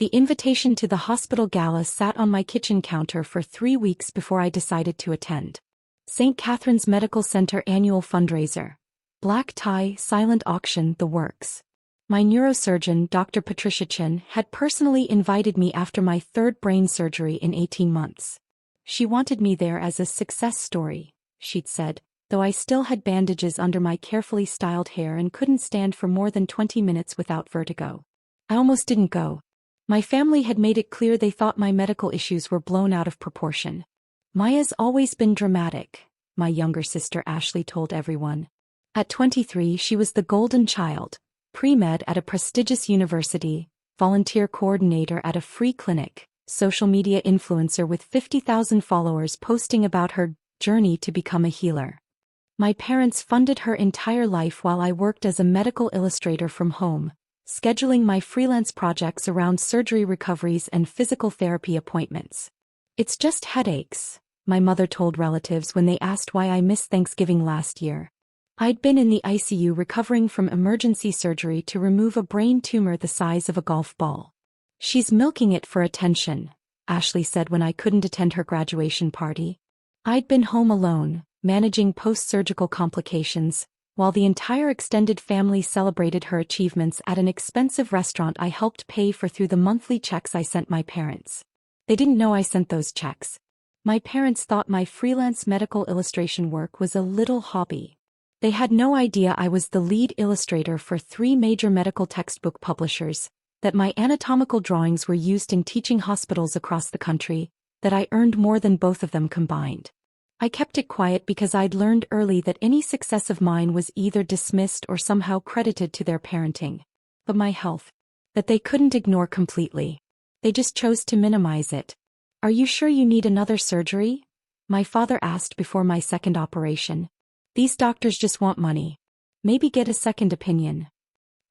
The invitation to the hospital gala sat on my kitchen counter for 3 weeks before I decided to attend. St. Catherine's Medical Center Annual Fundraiser. Black tie, silent auction, the works. My neurosurgeon, Dr. Patricia Chen, had personally invited me after my third brain surgery in 18 months. She wanted me there as a success story, she'd said, though I still had bandages under my carefully styled hair and couldn't stand for more than 20 minutes without vertigo. I almost didn't go. My family had made it clear they thought my medical issues were blown out of proportion. Maya's always been dramatic, my younger sister Ashley told everyone. At 23 she was the golden child, pre-med at a prestigious university, volunteer coordinator at a free clinic, social media influencer with 50,000 followers posting about her journey to become a healer. My parents funded her entire life while I worked as a medical illustrator from home, scheduling my freelance projects around surgery recoveries and physical therapy appointments. It's just headaches, my mother told relatives when they asked why I missed Thanksgiving last year. I'd been in the ICU recovering from emergency surgery to remove a brain tumor the size of a golf ball. She's milking it for attention, Ashley said when I couldn't attend her graduation party. I'd been home alone, managing post-surgical complications, while the entire extended family celebrated her achievements at an expensive restaurant I helped pay for through the monthly checks I sent my parents. They didn't know I sent those checks. My parents thought my freelance medical illustration work was a little hobby. They had no idea I was the lead illustrator for 3 major medical textbook publishers, that my anatomical drawings were used in teaching hospitals across the country, that I earned more than both of them combined. I kept it quiet because I'd learned early that any success of mine was either dismissed or somehow credited to their parenting. But my health, that they couldn't ignore completely. They just chose to minimize it. "Are you sure you need another surgery?" my father asked before my second operation. "These doctors just want money. Maybe get a second opinion."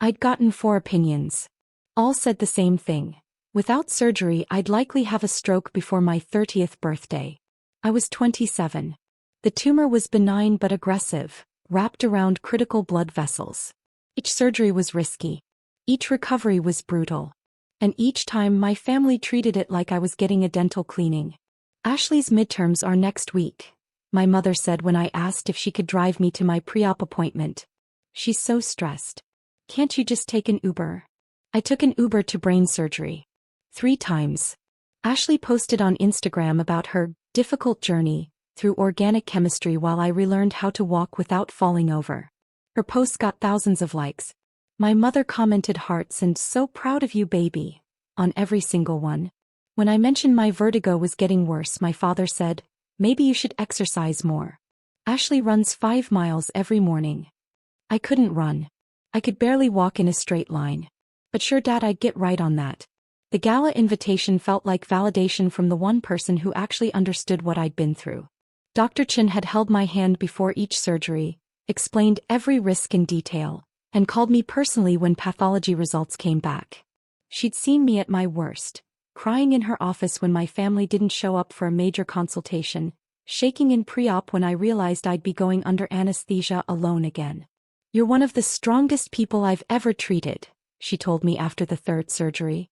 I'd gotten 4 opinions. All said the same thing. Without surgery I'd likely have a stroke before my 30th birthday. I was 27. The tumor was benign but aggressive, wrapped around critical blood vessels. Each surgery was risky. Each recovery was brutal. And each time my family treated it like I was getting a dental cleaning. "Ashley's midterms are next week," my mother said when I asked if she could drive me to my pre-op appointment. "She's so stressed. Can't you just take an Uber?" I took an Uber to brain surgery. 3 times. Ashley posted on Instagram about her difficult journey through organic chemistry while I relearned how to walk without falling over. Her posts got thousands of likes. My mother commented hearts and "so proud of you, baby" on every single one. When I mentioned my vertigo was getting worse, my father said, "Maybe you should exercise more. Ashley runs 5 miles every morning." I couldn't run. I could barely walk in a straight line. But sure, Dad, I'd get right on that. The gala invitation felt like validation from the one person who actually understood what I'd been through. Dr. Chen had held my hand before each surgery, explained every risk in detail, and called me personally when pathology results came back. She'd seen me at my worst, crying in her office when my family didn't show up for a major consultation, shaking in pre-op when I realized I'd be going under anesthesia alone again. "You're one of the strongest people I've ever treated," she told me after the 3rd surgery.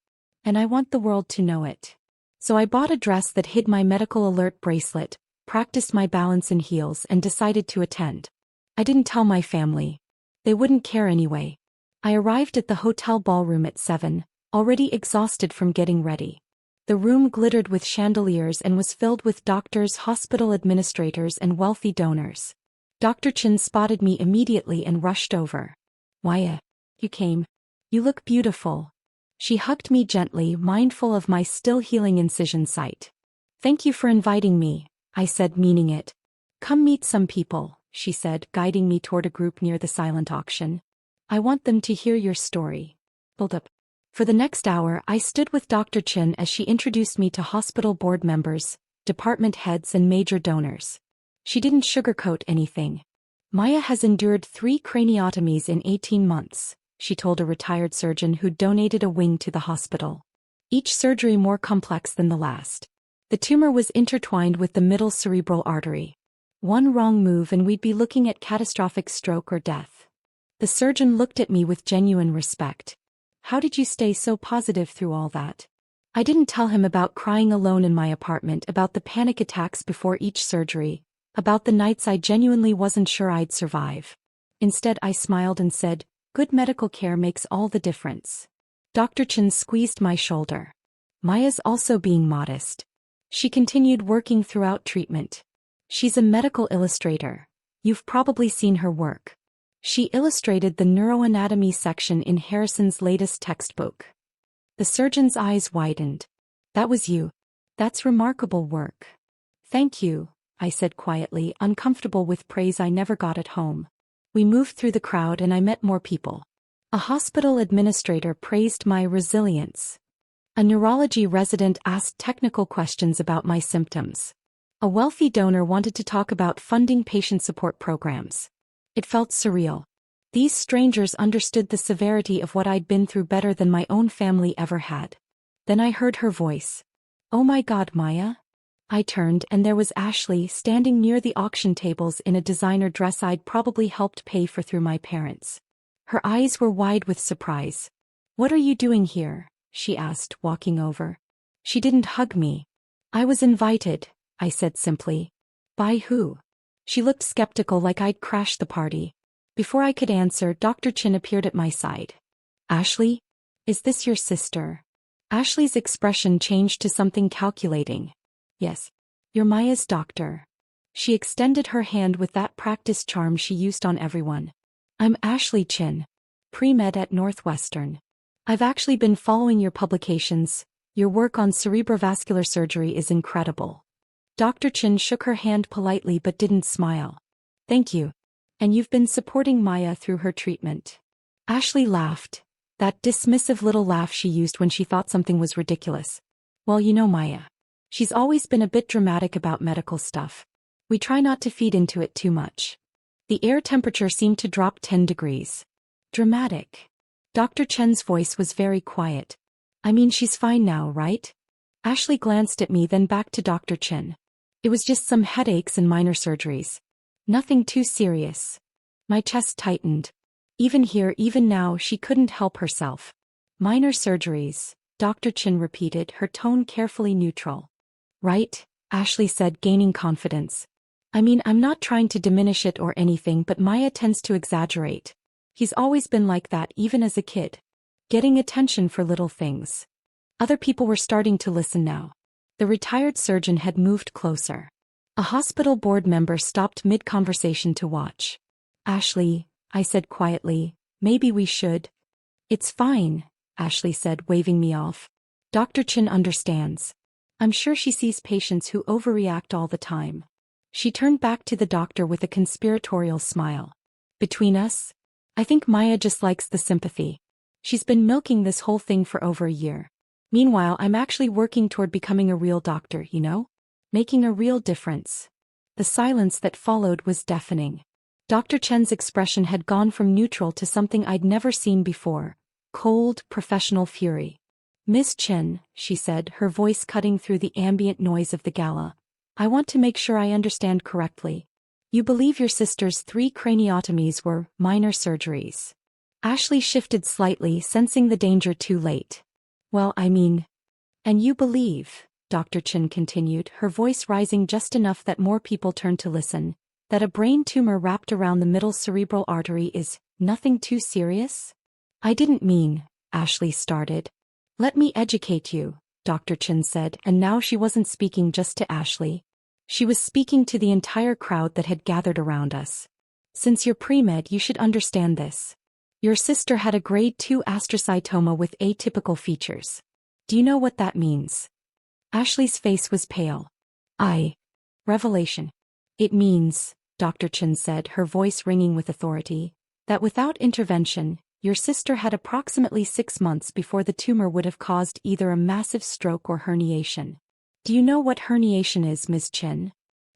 "And I want the world to know it." So I bought a dress that hid my medical alert bracelet, practiced my balance in heels, and decided to attend. I didn't tell my family. They wouldn't care anyway. I arrived at the hotel ballroom at 7, already exhausted from getting ready. The room glittered with chandeliers and was filled with doctors, hospital administrators, and wealthy donors. Dr. Chen spotted me immediately and rushed over. "Maya, you came. You look beautiful." She hugged me gently, mindful of my still healing incision site. "Thank you for inviting me," I said, meaning it. "Come meet some people," she said, guiding me toward a group near the silent auction. "I want them to hear your story." Build up. For the next hour I stood with Dr. Chen as she introduced me to hospital board members, department heads, and major donors. She didn't sugarcoat anything. "Maya has endured 3 craniotomies in 18 months. She told a retired surgeon who donated a wing to the hospital. Each surgery more complex than the last. The tumor was intertwined with the middle cerebral artery. One wrong move and we'd be looking at catastrophic stroke or death. The surgeon looked at me with genuine respect. How did you stay so positive through all that? I didn't tell him about crying alone in my apartment, about the panic attacks before each surgery, about the nights I genuinely wasn't sure I'd survive. Instead, I smiled and said, "Good medical care makes all the difference." Dr. Chen squeezed my shoulder. Maya's also being modest. She continued working throughout treatment. She's a medical illustrator. You've probably seen her work. She illustrated the neuroanatomy section in Harrison's latest textbook. The surgeon's eyes widened. That was you. That's remarkable work. Thank you, I said quietly, uncomfortable with praise I never got at home. We moved through the crowd and I met more people. A hospital administrator praised my resilience. A neurology resident asked technical questions about my symptoms. A wealthy donor wanted to talk about funding patient support programs. It felt surreal. These strangers understood the severity of what I'd been through better than my own family ever had. Then I heard her voice. "Oh my God, Maya?" I turned and there was Ashley standing near the auction tables in a designer dress I'd probably helped pay for through my parents. Her eyes were wide with surprise. "What are you doing here?" she asked, walking over. She didn't hug me. "I was invited," I said simply. "By who?" She looked skeptical, like I'd crashed the party. Before I could answer, Dr. Chen appeared at my side. "Ashley? Is this your sister?" Ashley's expression changed to something calculating. "Yes. You're Maya's doctor." She extended her hand with that practice charm she used on everyone. "I'm Ashley Chen, pre-med at Northwestern. I've actually been following your publications. Your work on cerebrovascular surgery is incredible." Dr. Chen shook her hand politely but didn't smile. "Thank you. And you've been supporting Maya through her treatment." Ashley laughed, that dismissive little laugh she used when she thought something was ridiculous. "Well, you know Maya. She's always been a bit dramatic about medical stuff. We try not to feed into it too much." The air temperature seemed to drop 10 degrees. "Dramatic?" Dr. Chen's voice was very quiet. "I mean, she's fine now, right?" Ashley glanced at me, then back to Dr. Chen. "It was just some headaches and minor surgeries. Nothing too serious." My chest tightened. Even here, even now, she couldn't help herself. "Minor surgeries," Dr. Chen repeated, her tone carefully neutral. "Right," Ashley said, gaining confidence. "I mean, I'm not trying to diminish it or anything, but Maya tends to exaggerate. He's always been like that, even as a kid. Getting attention for little things." Other people were starting to listen now. The retired surgeon had moved closer. A hospital board member stopped mid-conversation to watch. "Ashley," I said quietly, "maybe we should." "It's fine," Ashley said, waving me off. "Dr. Chen understands. I'm sure she sees patients who overreact all the time." She turned back to the doctor with a conspiratorial smile. "Between us, I think Maya just likes the sympathy. She's been milking this whole thing for over a year. Meanwhile, I'm actually working toward becoming a real doctor, you know? Making a real difference." The silence that followed was deafening. Dr. Chen's expression had gone from neutral to something I'd never seen before. Cold, professional fury. "Miss Chen," she said, her voice cutting through the ambient noise of the gala, "I want to make sure I understand correctly. You believe your sister's 3 craniotomies were minor surgeries." Ashley shifted slightly, sensing the danger too late. "Well, I mean..." "And you believe," Dr. Chen continued, her voice rising just enough that more people turned to listen, "that a brain tumor wrapped around the middle cerebral artery is nothing too serious?" "I didn't mean," Ashley started. "Let me educate you," Dr. Chen said, and now she wasn't speaking just to Ashley. She was speaking to the entire crowd that had gathered around us. "Since you're pre-med, you should understand this. Your sister had a grade 2 astrocytoma with atypical features. Do you know what that means?" Ashley's face was pale. Revelation. "It means," Dr. Chen said, her voice ringing with authority, "that without intervention, your sister had approximately 6 months before the tumor would have caused either a massive stroke or herniation. Do you know what herniation is, Ms. Chen?"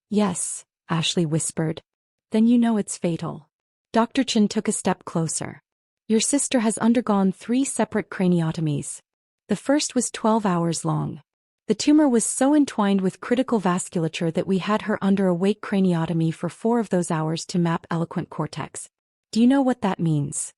"Yes," Ashley whispered. "Then you know it's fatal." Dr. Chen took a step closer. "Your sister has undergone 3 separate craniotomies. The first was 12 hours long. The tumor was so entwined with critical vasculature that we had her under awake craniotomy for 4 of those hours to map eloquent cortex. Do you know what that means?"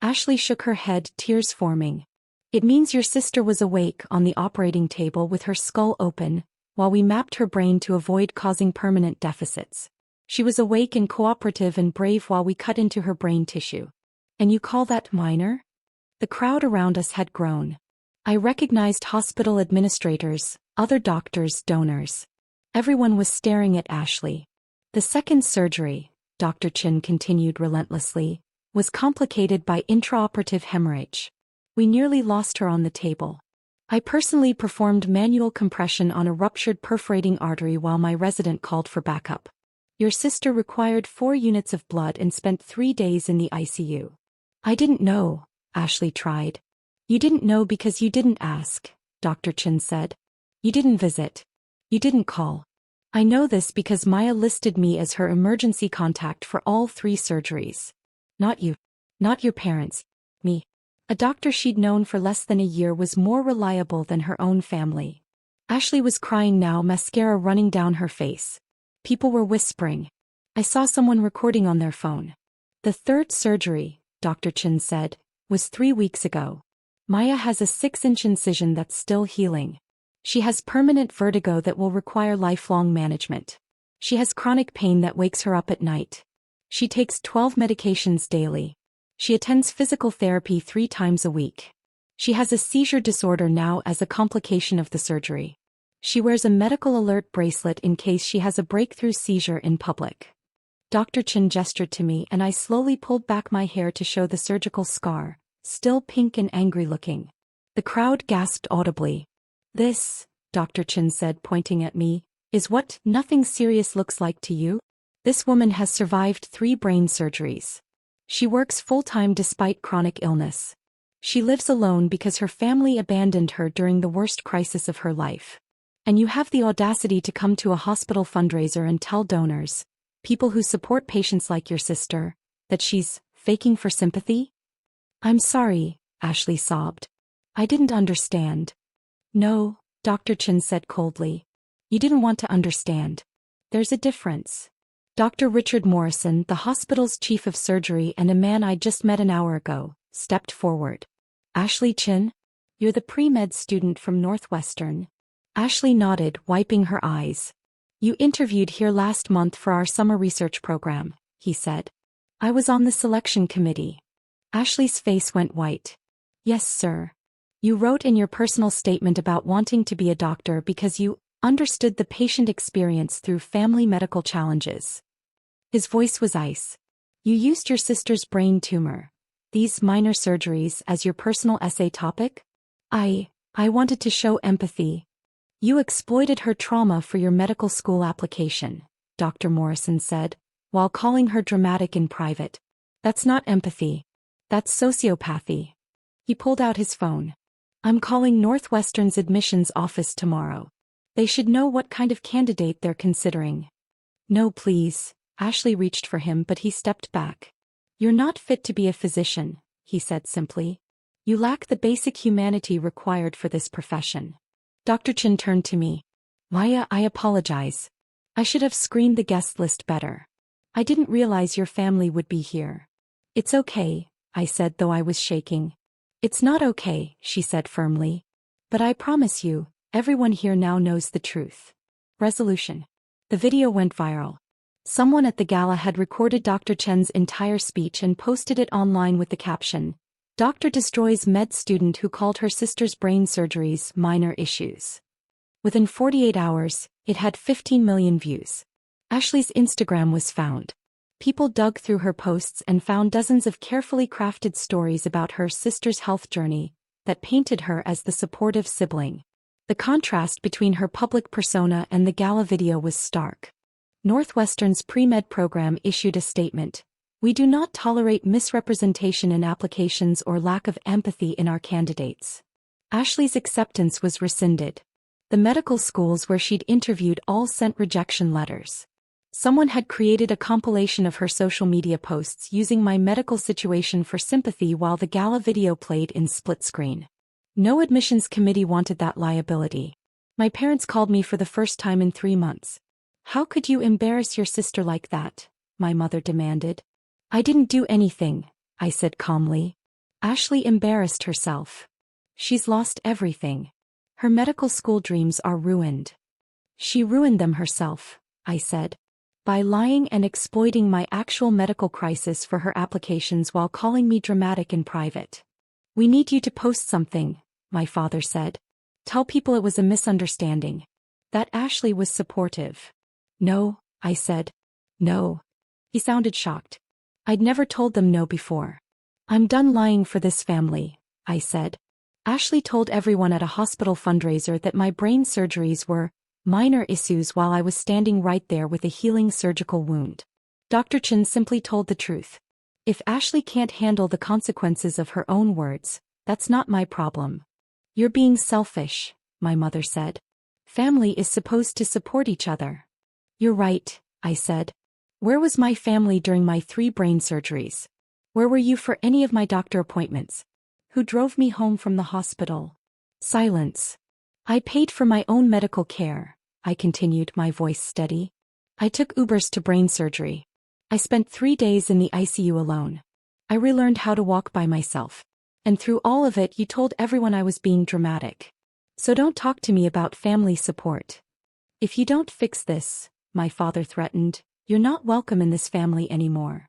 Ashley shook her head, tears forming. It means your sister was awake on the operating table with her skull open, while we mapped her brain to avoid causing permanent deficits. She was awake and cooperative and brave while we cut into her brain tissue. And you call that minor? The crowd around us had grown. I recognized hospital administrators, other doctors, donors. Everyone was staring at Ashley. The second surgery, Dr. Chen continued relentlessly, was complicated by intraoperative hemorrhage. We nearly lost her on the table. I personally performed manual compression on a ruptured perforating artery while my resident called for backup. Your sister required 4 units of blood and spent 3 days in the ICU. I didn't know, Ashley tried. You didn't know because you didn't ask, Dr. Chen said. You didn't visit. You didn't call. I know this because Maya listed me as her emergency contact for all 3 surgeries. Not you. Not your parents. Me. A doctor she'd known for less than a year was more reliable than her own family. Ashley was crying now, mascara running down her face. People were whispering. I saw someone recording on their phone. The third surgery, Dr. Chen said, was 3 weeks ago. Maya has a 6-inch incision that's still healing. She has permanent vertigo that will require lifelong management. She has chronic pain that wakes her up at night. She takes 12 medications daily. She attends physical therapy 3 times a week. She has a seizure disorder now as a complication of the surgery. She wears a medical alert bracelet in case she has a breakthrough seizure in public. Dr. Chen gestured to me and I slowly pulled back my hair to show the surgical scar, still pink and angry looking. The crowd gasped audibly. This, Dr. Chen said, pointing at me, is what nothing serious looks like to you? This woman has survived 3 brain surgeries. She works full-time despite chronic illness. She lives alone because her family abandoned her during the worst crisis of her life. And you have the audacity to come to a hospital fundraiser and tell donors, people who support patients like your sister, that she's faking for sympathy? I'm sorry, Ashley sobbed. I didn't understand. No, Dr. Chen said coldly. You didn't want to understand. There's a difference. Dr. Richard Morrison, the hospital's chief of surgery and a man I just met an hour ago, stepped forward. Ashley Chen? You're the pre-med student from Northwestern. Ashley nodded, wiping her eyes. You interviewed here last month for our summer research program, he said. I was on the selection committee. Ashley's face went white. Yes, sir. You wrote in your personal statement about wanting to be a doctor because you understood the patient experience through family medical challenges. His voice was ice. You used your sister's brain tumor, these minor surgeries, as your personal essay topic? I wanted to show empathy. You exploited her trauma for your medical school application, Dr. Morrison said, while calling her dramatic in private. That's not empathy. That's sociopathy. He pulled out his phone. I'm calling Northwestern's admissions office tomorrow. They should know what kind of candidate they're considering. No, please. Ashley reached for him, but he stepped back. You're not fit to be a physician, he said simply. You lack the basic humanity required for this profession. Dr. Chen turned to me. Maya, I apologize. I should have screened the guest list better. I didn't realize your family would be here. It's okay, I said, though I was shaking. It's not okay, she said firmly. But I promise you, everyone here now knows the truth. Resolution. The video went viral. Someone at the gala had recorded Dr. Chen's entire speech and posted it online with the caption, Doctor destroys med student who called her sister's brain surgeries minor issues. Within 48 hours, it had 15 million views. Ashley's Instagram was found. People dug through her posts and found dozens of carefully crafted stories about her sister's health journey that painted her as the supportive sibling. The contrast between her public persona and the gala video was stark. Northwestern's pre-med program issued a statement. We do not tolerate misrepresentation in applications or lack of empathy in our candidates. Ashley's acceptance was rescinded. The medical schools where she'd interviewed all sent rejection letters. Someone had created a compilation of her social media posts using my medical situation for sympathy while the gala video played in split screen. No admissions committee wanted that liability. My parents called me for the first time in 3 months. How could you embarrass your sister like that? My mother demanded. I didn't do anything, I said calmly. Ashley embarrassed herself. She's lost everything. Her medical school dreams are ruined. She ruined them herself, I said. By lying and exploiting my actual medical crisis for her applications while calling me dramatic in private. We need you to post something, my father said. Tell people it was a misunderstanding. That Ashley was supportive. No, I said. No. He sounded shocked. I'd never told them no before. I'm done lying for this family, I said. Ashley told everyone at a hospital fundraiser that my brain surgeries were minor issues while I was standing right there with a healing surgical wound. Dr. Chen simply told the truth. If Ashley can't handle the consequences of her own words, that's not my problem. You're being selfish, my mother said. Family is supposed to support each other. You're right, I said. Where was my family during my 3 brain surgeries? Where were you for any of my doctor appointments? Who drove me home from the hospital? Silence. I paid for my own medical care, I continued, my voice steady. I took Ubers to brain surgery. I spent 3 days in the ICU alone. I relearned how to walk by myself. And through all of it, you told everyone I was being dramatic. So don't talk to me about family support. If you don't fix this, my father threatened, you're not welcome in this family anymore.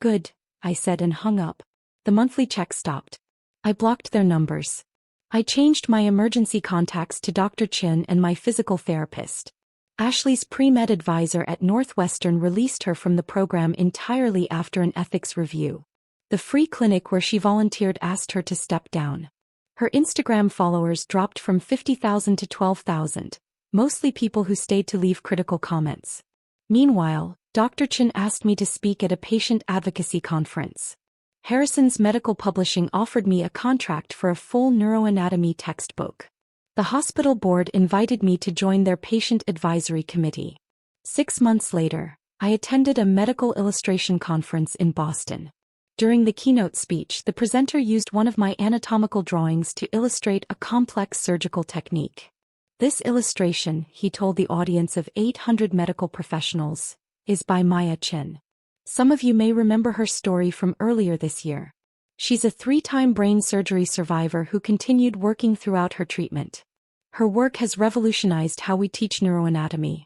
Good, I said and hung up. The monthly check stopped. I blocked their numbers. I changed my emergency contacts to Dr. Chen and my physical therapist. Ashley's pre-med advisor at Northwestern released her from the program entirely after an ethics review. The free clinic where she volunteered asked her to step down. Her Instagram followers dropped from 50,000 to 12,000, mostly people who stayed to leave critical comments. Meanwhile, Dr. Chen asked me to speak at a patient advocacy conference. Harrison's Medical Publishing offered me a contract for a full neuroanatomy textbook. The hospital board invited me to join their patient advisory committee. 6 months later, I attended a medical illustration conference in Boston. During the keynote speech, the presenter used one of my anatomical drawings to illustrate a complex surgical technique. This illustration, he told the audience of 800 medical professionals, is by Maya Chen. Some of you may remember her story from earlier this year. She's a 3-time brain surgery survivor who continued working throughout her treatment. Her work has revolutionized how we teach neuroanatomy.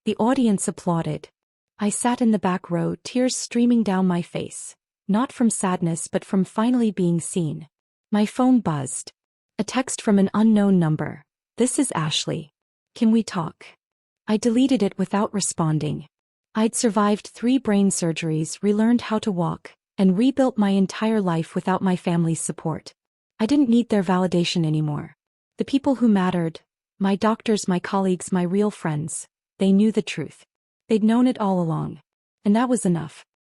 The audience applauded. I sat in the back row, tears streaming down my face, not from sadness but from finally being seen. My phone buzzed. A text from an unknown number. This is Ashley. Can we talk? I deleted it without responding. I'd survived 3 brain surgeries, relearned how to walk, and rebuilt my entire life without my family's support. I didn't need their validation anymore. The people who mattered, my doctors, my colleagues, my real friends, they knew the truth. They'd known it all along. And that was enough.